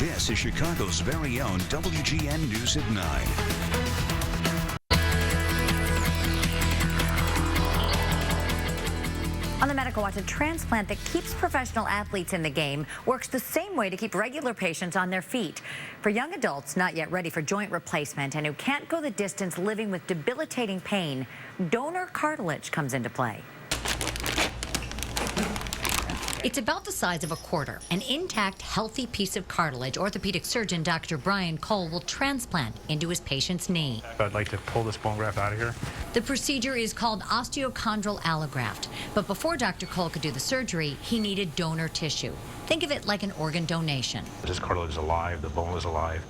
This is Chicago's very own WGN News at 9. On the Medical Watch, a transplant that keeps professional athletes in the game works the same way to keep regular patients on their feet. For young adults not yet ready for joint replacement and who can't go the distance living with debilitating pain, donor cartilage comes into play. It's about the size of a quarter, an intact, healthy piece of cartilage orthopedic surgeon Dr. Brian Cole will transplant into his patient's knee. I'd like to pull this bone graft out of here. The procedure is called Osteochondral Allograft, but before Dr. Cole could do the surgery, he needed donor tissue. Think of it like an organ donation. This cartilage is alive, the bone is alive,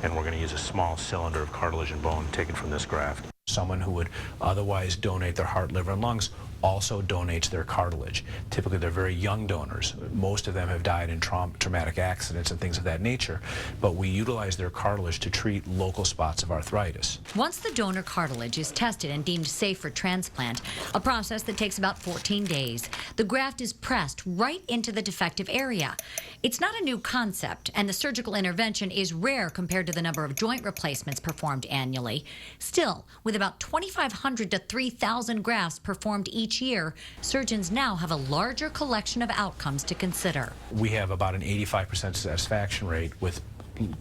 and we're going to use a small cylinder of cartilage and bone taken from this graft. Someone who would otherwise donate their heart, liver, and lungs also donates their cartilage. Typically, they're very young donors. Most of them have died in traumatic accidents and things of that nature, but we utilize their cartilage to treat local spots of arthritis. Once the donor cartilage is tested and deemed safe for transplant, a process that takes about 14 days, the graft is pressed right into the defective area. It's not a new concept, and the surgical intervention is rare compared to the number of joint replacements performed annually. Still, with about 2,500 to 3,000 grafts performed each year, surgeons now have a larger collection of outcomes to consider. We have about an 85% satisfaction rate with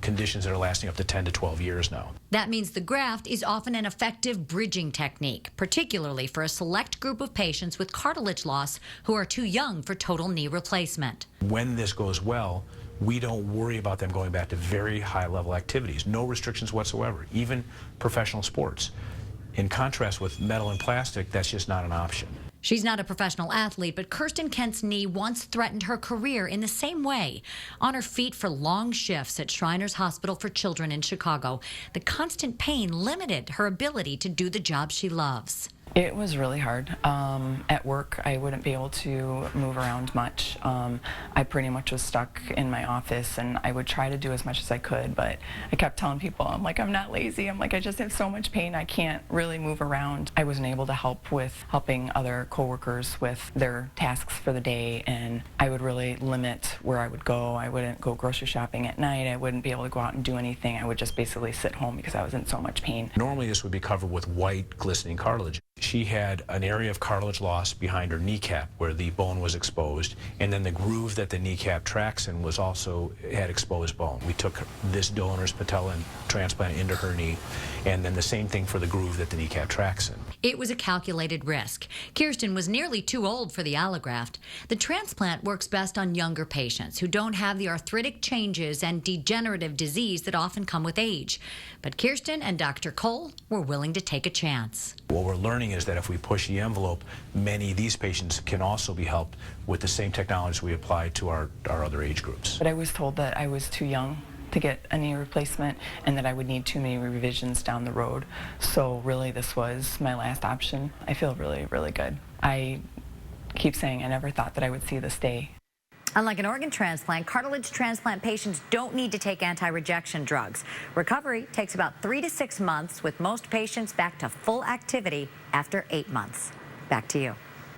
conditions that are lasting up to 10 to 12 years now. That means the graft is often an effective bridging technique, particularly for a select group of patients with cartilage loss who are too young for total knee replacement. When this goes well, we don't worry about them going back to very high-level activities. No restrictions whatsoever, even professional sports. In contrast with metal and plastic, that's just not an option. She's not a professional athlete, but Kristin Kent's knee once threatened her career in the same way. On her feet for long shifts at Shriners Hospital for Children in Chicago, the constant pain limited her ability to do the job she loves. It was really hard. At work, I wouldn't be able to move around much. I pretty much was stuck in my office, and I would try to do as much as I could, but I kept telling people, I'm not lazy. I just have so much pain, I can't really move around. I wasn't able to help with helping other coworkers with their tasks for the day, and I would really limit where I would go. I wouldn't go grocery shopping at night. I wouldn't be able to go out and do anything. I would just basically sit home because I was in so much pain. Normally, this would be covered with white, glistening cartilage. She had an area of cartilage loss behind her kneecap where the bone was exposed, and then the groove that the kneecap tracks in was also had exposed bone. We took this donor's patella and transplanted into her knee, and then the same thing for the groove that the kneecap tracks in. It was a calculated risk. Kirsten was nearly too old for the allograft. The transplant works best on younger patients who don't have the arthritic changes and degenerative disease that often come with age. But Kirsten and Dr. Cole were willing to take a chance. What we're learning is that if we push the envelope, many of these patients can also be helped with the same technologies we apply to our other age groups. But I was told that I was too young to get a knee replacement and that I would need too many revisions down the road. So really this was my last option. I feel really, really good. I keep saying I never thought that I would see this day. Unlike an organ transplant, cartilage transplant patients don't need to take anti-rejection drugs. Recovery takes about 3 to 6 months, with most patients back to full activity after 8 months. Back to you.